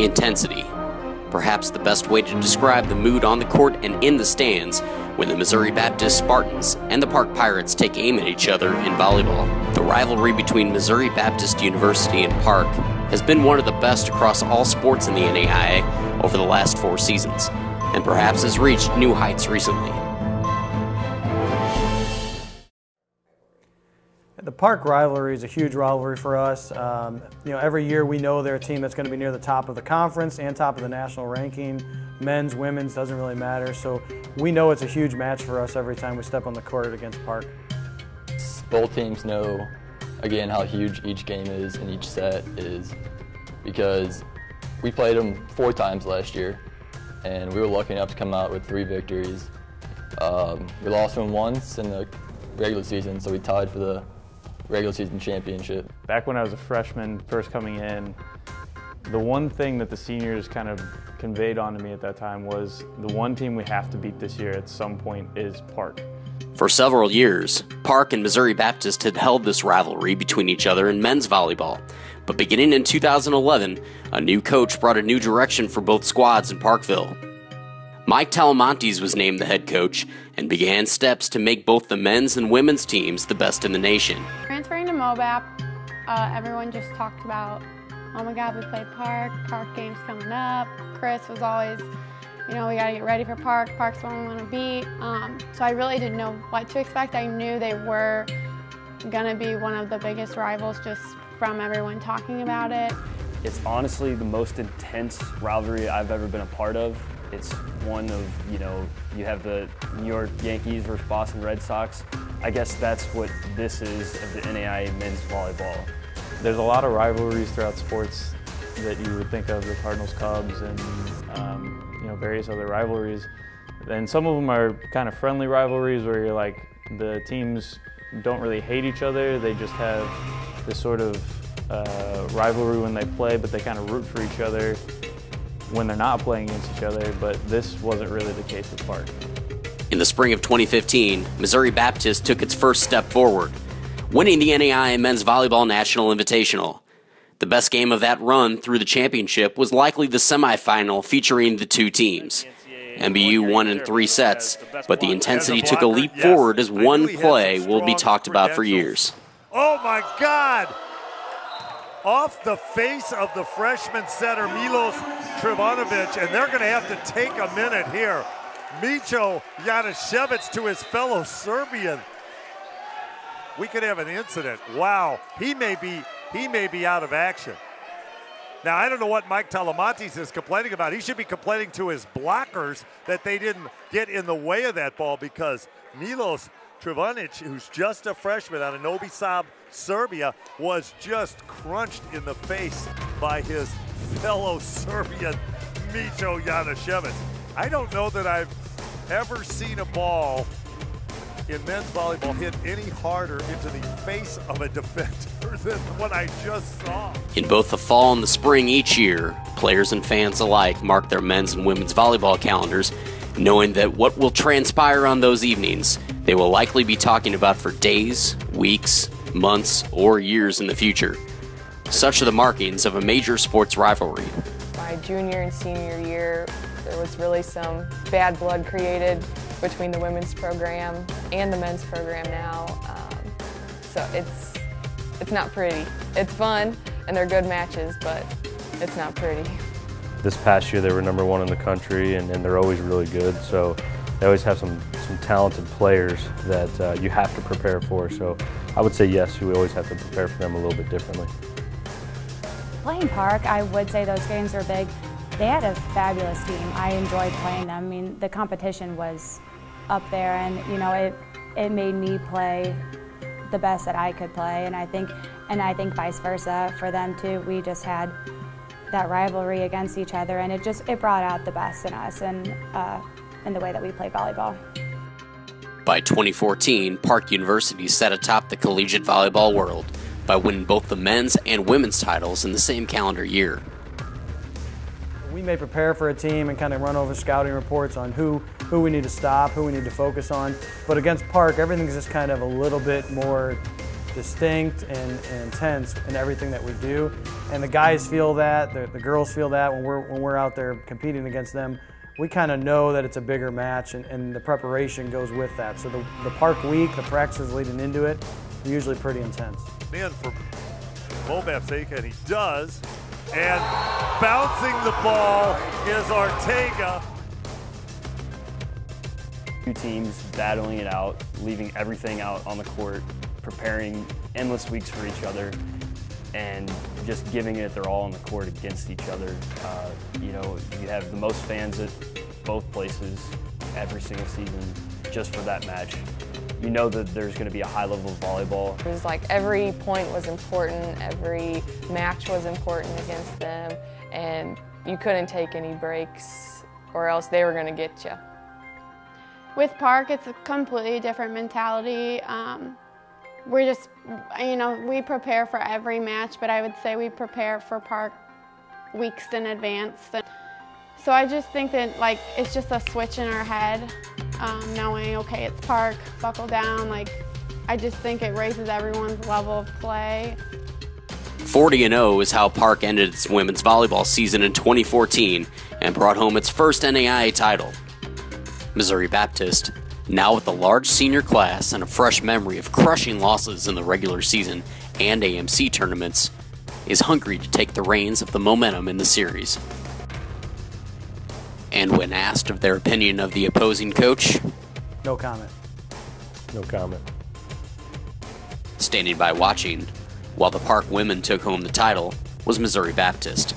intensity. Perhaps the best way to describe the mood on the court and in the stands when the Missouri Baptist Spartans and the Park Pirates take aim at each other in volleyball. The rivalry between Missouri Baptist University and Park has been one of the best across all sports in the NAIA over the last 4 seasons, and perhaps has reached new heights recently. The Park rivalry is a huge rivalry for us. Every year we know they're a team that's going to be near the top of the conference and top of the national ranking. Men's, women's, doesn't really matter. So we know it's a huge match for us every time we step on the court against Park. Both teams know, again, how huge each game is and each set is, because we played them 4 times last year, and we were lucky enough to come out with 3 victories. We lost them once in the regular season, so we tied for the regular season championship. Back when I was a freshman, first coming in, the one thing that the seniors kind of conveyed onto me at that time was the one team we have to beat this year at some point is Park. For several years, Park and Missouri Baptist had held this rivalry between each other in men's volleyball. But beginning in 2011, a new coach brought a new direction for both squads in Parkville. Mike Talamontes was named the head coach and began steps to make both the men's and women's teams the best in the nation. Transferring to MOBAP, everyone just talked about, oh my God, we played Park game's coming up. Chris was always, we gotta get ready for Park. Park's the one we want to beat. So I really didn't know what to expect. I knew they were gonna be one of the biggest rivals just from everyone talking about it. It's honestly the most intense rivalry I've ever been a part of. It's one of, you have the New York Yankees versus Boston Red Sox. I guess that's what this is of the NAIA men's volleyball. There's a lot of rivalries throughout sports that you would think of, the Cardinals, Cubs, and various other rivalries. And some of them are kind of friendly rivalries where you're like, the teams don't really hate each other, they just have this sort of rivalry when they play, but they kind of root for each other when they're not playing against each other, but this wasn't really the case with Park. In the spring of 2015, Missouri Baptist took its first step forward, winning the NAIA Men's Volleyball National Invitational. The best game of that run through the championship was likely the semifinal featuring the 2 teams. MBU won in 3 sets, but the intensity took a leap forward as one play will be talked about for years. Oh my God! Off the face of the freshman setter, Milos Trivanovic, and they're going to have to take a minute here. Micho Janishevich to his fellow Serbian. We could have an incident. Wow, he may be out of action. Now, I don't know what Mike Talamontes is complaining about. He should be complaining to his blockers that they didn't get in the way of that ball, because Milos Trivanic, who's just a freshman out of Novi Sad, Serbia, was just crunched in the face by his fellow Serbian, Micho Janishevich. I don't know that I've ever seen a ball in men's volleyball hit any harder into the face of a defender than what I just saw. In both the fall and the spring each year, players and fans alike mark their men's and women's volleyball calendars, knowing that what will transpire on those evenings, they will likely be talking about for days, weeks, months, or years in the future. Such are the markings of a major sports rivalry. My junior and senior year, there was really some bad blood created between the women's program and the men's program now. So it's not pretty. It's fun and they're good matches, but it's not pretty. This past year they were #1 in the country, and they're always really good. So they always have some talented players that you have to prepare for. So I would say yes, we always have to prepare for them a little bit differently. Playing Park, I would say those games were big. They had a fabulous team. I enjoyed playing them. I mean, the competition was up there, and it made me play the best that I could play, and I think vice versa for them too. We just had that rivalry against each other, and it brought out the best in us and in the way that we play volleyball. By 2014, Park University sat atop the collegiate volleyball world by winning both the men's and women's titles in the same calendar year. We may prepare for a team and kind of run over scouting reports on who we need to stop, who we need to focus on, but against Park, everything's just kind of a little bit more distinct and intense in everything that we do. And the guys feel that, the girls feel that when we're out there competing against them. We kind of know that it's a bigger match, and the preparation goes with that. So the park week, the practices leading into it, are usually pretty intense. Man, for Mobap's sake, and he does. And bouncing the ball is Ortega. Two teams battling it out, leaving everything out on the court, preparing endless weeks for each other, and just giving it their all on the court against each other. You know, you have the most fans at both places every single season just for that match. You know that there's going to be a high level of volleyball. It was like every point was important, every match was important against them, and you couldn't take any breaks or else they were going to get you. With Park, it's a completely different mentality. We're just, you know, we prepare for every match, but I would say we prepare for Park weeks in advance. So I just think that, like, it's just a switch in our head, knowing, okay, it's Park, buckle down. Like, I just think it raises everyone's level of play. 40-0 is how Park ended its women's volleyball season in 2014 and brought home its first NAIA title. Missouri Baptist, now with a large senior class and a fresh memory of crushing losses in the regular season and AMC tournaments, is hungry to take the reins of the momentum in the series. And when asked of their opinion of the opposing coach, no comment. No comment. Standing by watching, while the Park women took home the title, was Missouri Baptist,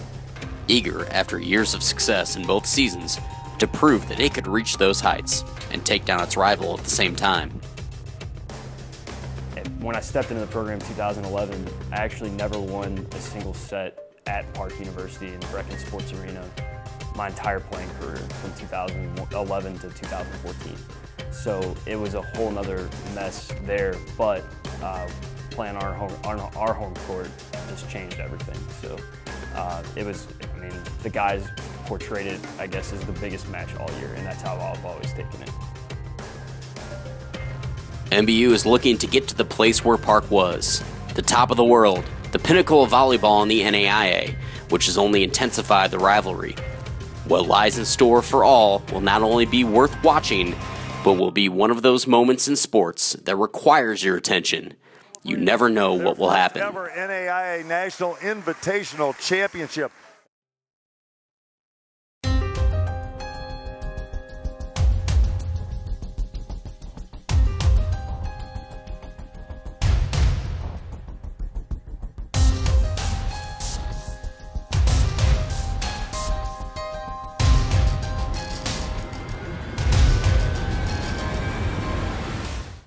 eager after years of success in both seasons to prove that it could reach those heights and take down its rival at the same time. When I stepped into the program in 2011, I actually never won a single set at Park University in the Brecken Sports Arena my entire playing career from 2011 to 2014. So it was a whole nother mess there, but playing our home court just changed everything. So it was, I mean, the guys portrayed it, I guess, as the biggest match all year, and that's how I've always taken it. MBU is looking to get to the place where Park was, the top of the world, the pinnacle of volleyball in the NAIA, which has only intensified the rivalry. What lies in store for all will not only be worth watching, but will be one of those moments in sports that requires your attention. You never know what will happen. Ever NAIA National Invitational Championship.